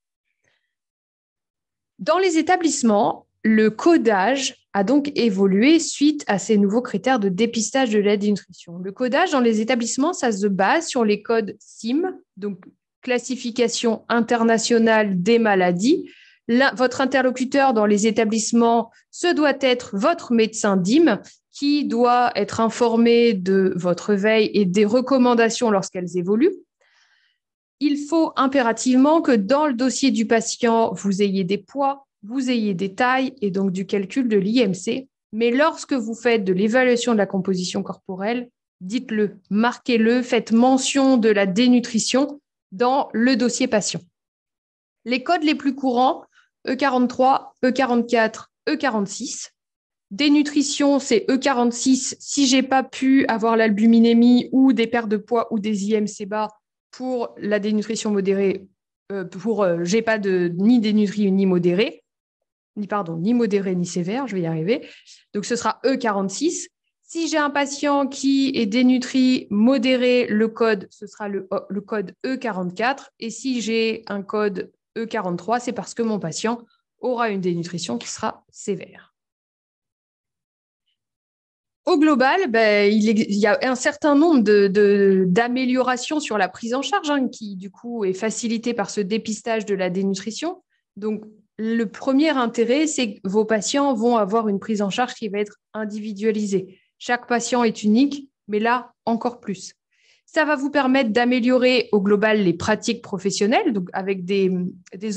Dans les établissements, le codage a donc évolué suite à ces nouveaux critères de dépistage de la dénutrition. Le codage dans les établissements, ça se base sur les codes CIM, donc classification internationale des maladies. Votre interlocuteur dans les établissements, ce doit être votre médecin DIM qui doit être informé de votre veille et des recommandations lorsqu'elles évoluent. Il faut impérativement que dans le dossier du patient, vous ayez des poids, vous ayez des tailles et donc du calcul de l'IMC. Mais lorsque vous faites de l'évaluation de la composition corporelle, dites-le, marquez-le, faites mention de la dénutrition dans le dossier patient. Les codes les plus courants, E43, E44, E46. Dénutrition, c'est E46 si je n'ai pas pu avoir l'albuminémie ou des pertes de poids ou des IMC bas pour la dénutrition modérée, j'ai pas ni dénutri ni modéré, ni modéré ni sévère, je vais y arriver. Donc, ce sera E46. Si j'ai un patient qui est dénutri modéré, le code, ce sera le code E44. Et si j'ai un code E43, c'est parce que mon patient aura une dénutrition qui sera sévère. Au global, il y a un certain nombre d'améliorations sur la prise en charge qui, du coup, est facilitée par ce dépistage de la dénutrition. Donc, le premier intérêt, c'est que vos patients vont avoir une prise en charge qui va être individualisée. Chaque patient est unique, mais là, encore plus. Ça va vous permettre d'améliorer au global les pratiques professionnelles, donc avec des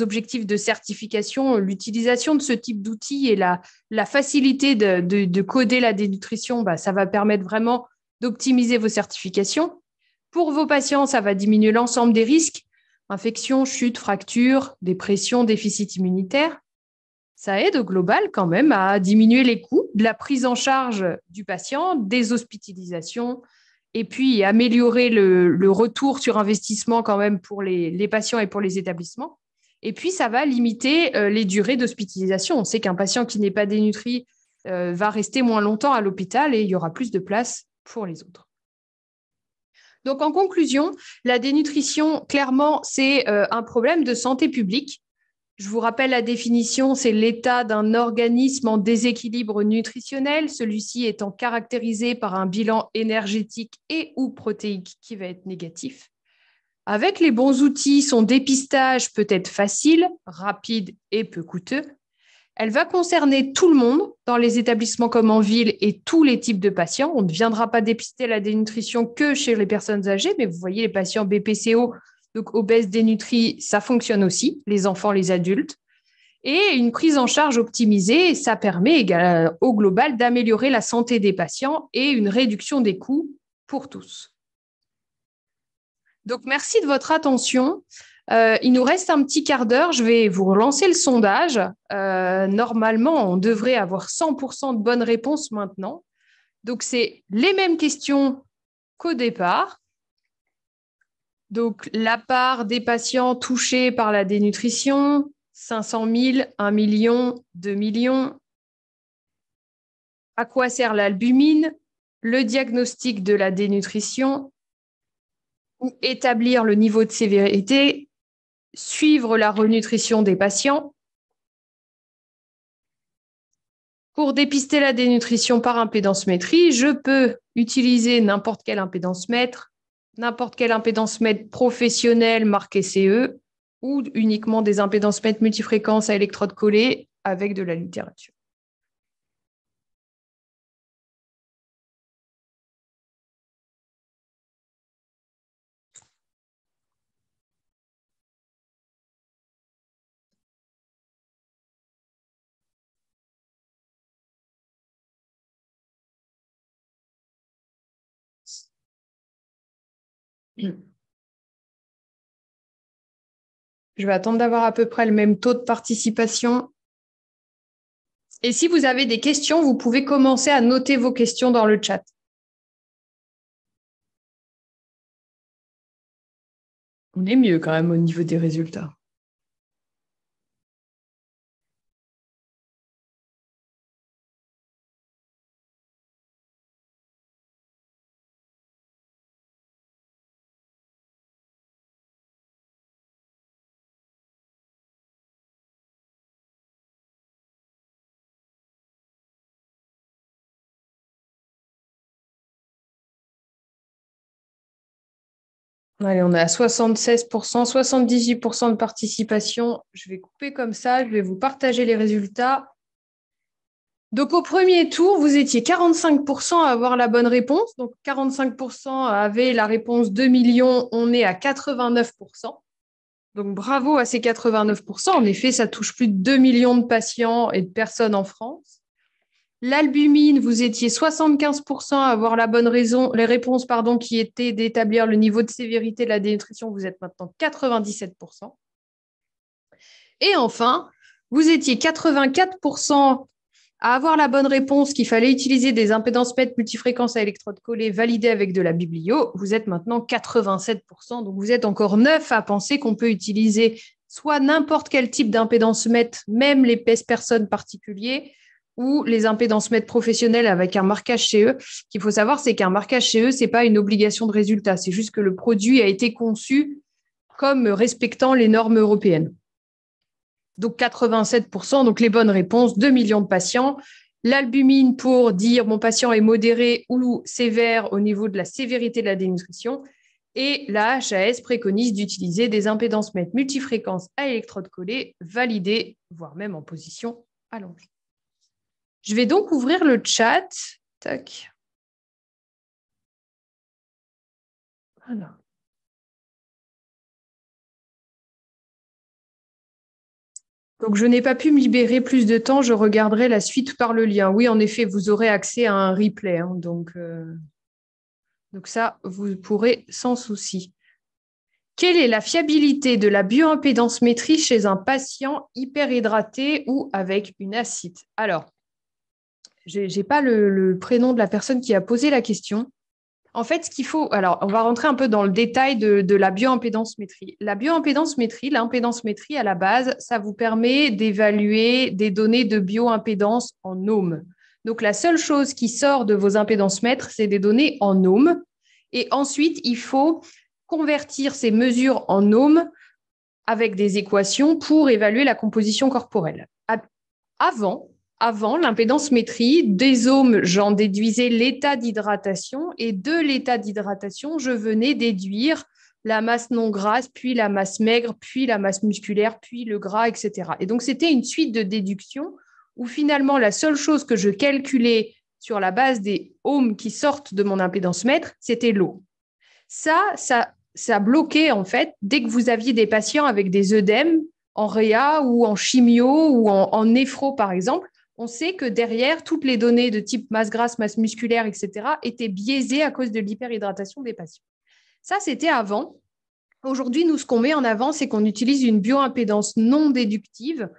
objectifs de certification, l'utilisation de ce type d'outils et la facilité de coder la dénutrition, ça va permettre vraiment d'optimiser vos certifications. Pour vos patients, ça va diminuer l'ensemble des risques, infections, chutes, fractures, dépression, déficit immunitaire. Ça aide au global quand même à diminuer les coûts de la prise en charge du patient, des hospitalisations, et puis améliorer le retour sur investissement quand même pour les patients et pour les établissements. Et puis, ça va limiter les durées d'hospitalisation. On sait qu'un patient qui n'est pas dénutri va rester moins longtemps à l'hôpital et il y aura plus de place pour les autres. Donc, en conclusion, la dénutrition, clairement, c'est un problème de santé publique. Je vous rappelle la définition, c'est l'état d'un organisme en déséquilibre nutritionnel, celui-ci étant caractérisé par un bilan énergétique et ou protéique qui va être négatif. Avec les bons outils, son dépistage peut être facile, rapide et peu coûteux. Elle va concerner tout le monde dans les établissements comme en ville et tous les types de patients. On ne viendra pas dépister la dénutrition que chez les personnes âgées, mais vous voyez les patients BPCO, donc obèses, dénutris, ça fonctionne aussi, les enfants, les adultes. Et une prise en charge optimisée, ça permet au global d'améliorer la santé des patients et une réduction des coûts pour tous. Donc, merci de votre attention. Il nous reste un petit quart d'heure. Je vais vous relancer le sondage. Normalement, on devrait avoir 100% de bonnes réponses maintenant. Donc, c'est les mêmes questions qu'au départ. Donc, la part des patients touchés par la dénutrition, 500 000, 1 million, 2 millions. À quoi sert l'albumine? Le diagnostic de la dénutrition ou établir le niveau de sévérité, suivre la renutrition des patients. Pour dépister la dénutrition par impédance-métrie, je peux utiliser n'importe quel impédance-mètre professionnel marqué CE ou uniquement des impédance-mètres multifréquences à électrodes collées avec de la littérature. Je vais attendre d'avoir à peu près le même taux de participation. Et si vous avez des questions, vous pouvez commencer à noter vos questions dans le chat. On est mieux quand même au niveau des résultats. Allez, on est à 76%, 78% de participation. Je vais couper comme ça, je vais vous partager les résultats. Donc, au premier tour, vous étiez 45% à avoir la bonne réponse. Donc, 45% avaient la réponse 2 millions. On est à 89%. Donc, bravo à ces 89%. En effet, ça touche plus de 2 millions de patients et de personnes en France. L'albumine, vous étiez 75% à avoir la bonne raison, les réponses qui étaient d'établir le niveau de sévérité de la dénutrition. Vous êtes maintenant 97%. Et enfin, vous étiez 84% à avoir la bonne réponse qu'il fallait utiliser des impédances mètres multifréquences à électrodes collées validées avec de la biblio. Vous êtes maintenant 87%. Donc, vous êtes encore 9 à penser qu'on peut utiliser soit n'importe quel type d'impédance mètre, même les personnes particuliers, ou les impédances mètres professionnelles avec un marquage CE. Ce qu'il faut savoir, c'est qu'un marquage CE, ce n'est pas une obligation de résultat. C'est juste que le produit a été conçu comme respectant les normes européennes. Donc 87%, donc les bonnes réponses, 2 millions de patients. L'albumine pour dire mon patient est modéré ou sévère au niveau de la sévérité de la dénutrition. Et la HAS préconise d'utiliser des impédances mètres multifréquences à électrodes collées validées, voire même en position allongée. Je vais donc ouvrir le chat. Tac. Voilà. Donc, je n'ai pas pu me libérer plus de temps. Je regarderai la suite par le lien. Oui, en effet, vous aurez accès à un replay. Donc ça, vous pourrez sans souci. Quelle est la fiabilité de la bioimpédance-métrie chez un patient hyperhydraté ou avec une acide? Alors, je n'ai pas le prénom de la personne qui a posé la question. En fait, ce qu'il faut, alors on va rentrer un peu dans le détail de la bioimpédance-métrie. La bioimpédance-métrie, l'impédance-métrie à la base, ça vous permet d'évaluer des données de bioimpédance en ohms. Donc la seule chose qui sort de vos impédance-mètres, c'est des données en ohms. Et ensuite, il faut convertir ces mesures en ohms avec des équations pour évaluer la composition corporelle. Avant l'impédance-métrie, des ohms, j'en déduisais l'état d'hydratation et de l'état d'hydratation, je venais déduire la masse non grasse, puis la masse maigre, puis la masse musculaire, puis le gras, etc. Et donc, c'était une suite de déductions où finalement, la seule chose que je calculais sur la base des ohms qui sortent de mon impédance-mètre, c'était l'eau. Ça bloquait en fait dès que vous aviez des patients avec des œdèmes en réa ou en chimio ou en néphro, par exemple. On sait que derrière, toutes les données de type masse grasse, masse musculaire, etc., étaient biaisées à cause de l'hyperhydratation des patients. Ça, c'était avant. Aujourd'hui, nous, ce qu'on met en avant, c'est qu'on utilise une bioimpédance non déductive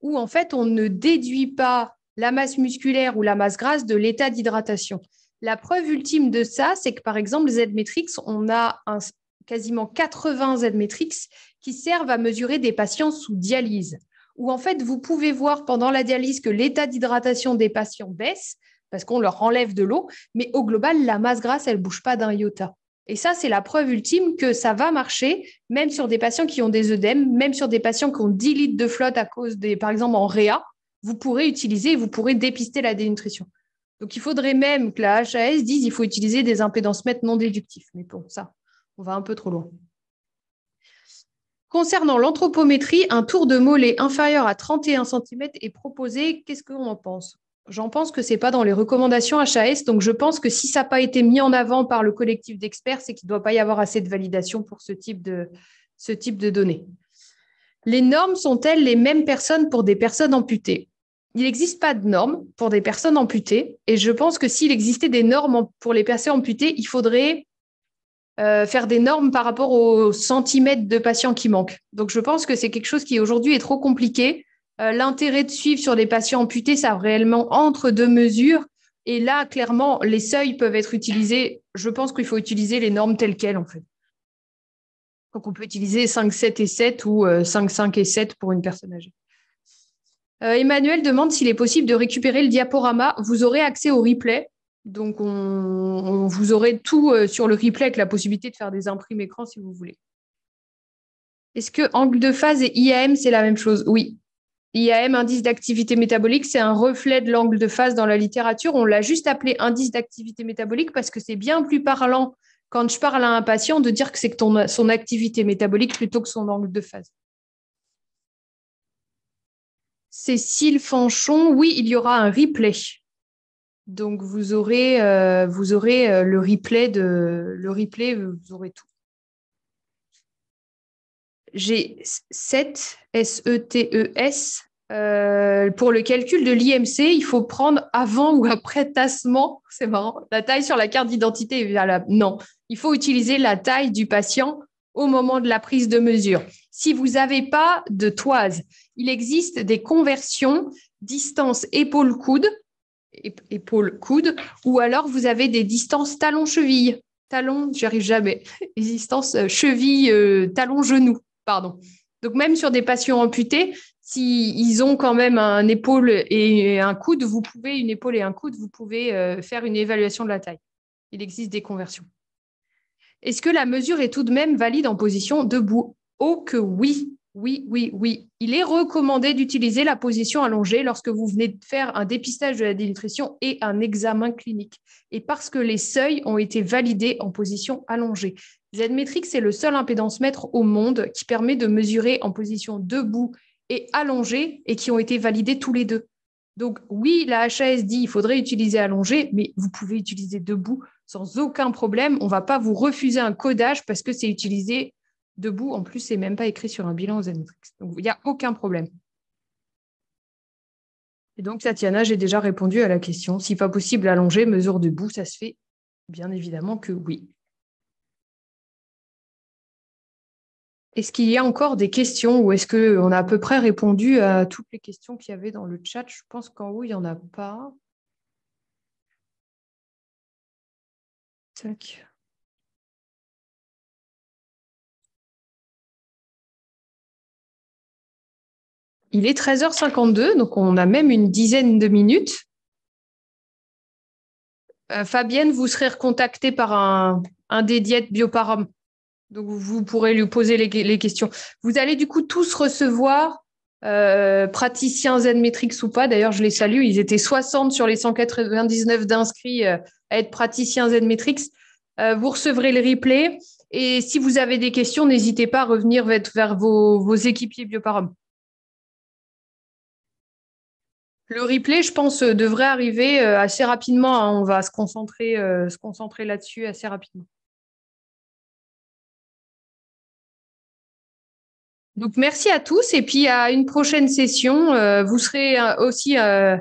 où, en fait, on ne déduit pas la masse musculaire ou la masse grasse de l'état d'hydratation. La preuve ultime de ça, c'est que, par exemple, Z-Matrix, on a quasiment 80 Z-Matrix qui servent à mesurer des patients sous dialyse, où, en fait, vous pouvez voir pendant la dialyse que l'état d'hydratation des patients baisse parce qu'on leur enlève de l'eau, mais au global, la masse grasse, elle ne bouge pas d'un iota. Et ça, c'est la preuve ultime que ça va marcher, même sur des patients qui ont des œdèmes, même sur des patients qui ont 10 litres de flotte à cause des, par exemple, en réa, vous pourrez utiliser, vous pourrez dépister la dénutrition. Donc, il faudrait même que la HAS dise qu'il faut utiliser des impédancemètres non déductifs. Mais bon, ça, on va un peu trop loin. Concernant l'anthropométrie, un tour de mollet inférieur à 31 cm est proposé. Qu'est-ce qu'on en pense? J'en pense que ce n'est pas dans les recommandations HAS, donc je pense que si ça n'a pas été mis en avant par le collectif d'experts, c'est qu'il ne doit pas y avoir assez de validation pour ce type de données. Les normes sont-elles les mêmes personnes pour des personnes amputées? Il n'existe pas de normes pour des personnes amputées, et je pense que s'il existait des normes pour les personnes amputées, il faudrait faire des normes par rapport aux centimètres de patients qui manquent. Donc, je pense que c'est quelque chose qui aujourd'hui est trop compliqué. L'intérêt de suivre sur des patients amputés, ça réellement entre deux mesures. Et là, clairement, les seuils peuvent être utilisés. Je pense qu'il faut utiliser les normes telles quelles, en fait. Donc, on peut utiliser 5, 7 et 7 ou 5, 5 et 7 pour une personne âgée. Emmanuel demande s'il est possible de récupérer le diaporama. Vous aurez accès au replay. Donc, vous aurez tout sur le replay avec la possibilité de faire des imprimes écran si vous voulez. Est-ce que angle de phase et IAM, c'est la même chose? Oui. IAM, indice d'activité métabolique, c'est un reflet de l'angle de phase dans la littérature. On l'a juste appelé indice d'activité métabolique parce que c'est bien plus parlant quand je parle à un patient de dire que c'est son activité métabolique plutôt que son angle de phase. Cécile Fanchon, oui, il y aura un replay. Donc, vous aurez le replay, vous aurez tout. J'ai 7, SETES. Pour le calcul de l'IMC, il faut prendre avant ou après tassement. C'est marrant. La taille sur la carte d'identité est valable. Non, il faut utiliser la taille du patient au moment de la prise de mesure. Si vous n'avez pas de toise, il existe des conversions distance épaule-coude, ou alors vous avez des distances talon-cheville. Talon, j'y arrive jamais. Les distances cheville, talon-genou, pardon. Donc même sur des patients amputés, s'ils ont quand même un épaule et un coude, une épaule et un coude, vous pouvez faire une évaluation de la taille. Il existe des conversions. Est-ce que la mesure est tout de même valide en position debout? Oh que oui, oui, oui, oui. Il est recommandé d'utiliser la position allongée lorsque vous venez de faire un dépistage de la dénutrition et un examen clinique. Et parce que les seuils ont été validés en position allongée. Z-Metrix est le seul impédance-mètre au monde qui permet de mesurer en position debout et allongée et qui ont été validés tous les deux. Donc oui, la HAS dit qu'il faudrait utiliser allongé, mais vous pouvez utiliser debout sans aucun problème. On ne va pas vous refuser un codage parce que c'est utilisé debout. En plus, ce n'est même pas écrit sur un bilan aux Z-Matrix. Donc, il n'y a aucun problème. Et donc, Tatiana, j'ai déjà répondu à la question. Si pas possible, allonger, mesure debout, ça se fait bien évidemment que oui. Est-ce qu'il y a encore des questions ou est-ce qu'on a à peu près répondu à toutes les questions qu'il y avait dans le chat? Je pense qu'en haut, il n'y en a pas. Tac. Il est 13h52, donc on a même une dizaine de minutes. Fabienne, vous serez recontactée par un des diètes Bioparum. Donc, vous pourrez lui poser les questions. Vous allez du coup tous recevoir praticiens Z-Metrix ou pas. D'ailleurs, je les salue. Ils étaient 60 sur les 199 d'inscrits à être praticiens Z-Metrix. Vous recevrez le replay. Et si vous avez des questions, n'hésitez pas à revenir vers vos équipiers Bioparum. Le replay, je pense, devrait arriver assez rapidement. Hein. On va se concentrer là-dessus assez rapidement. Donc, merci à tous. Et puis, à une prochaine session, vous serez aussi. On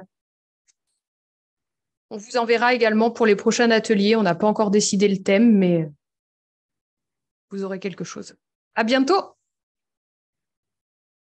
vous enverra également pour les prochains ateliers. On n'a pas encore décidé le thème, mais vous aurez quelque chose. À bientôt!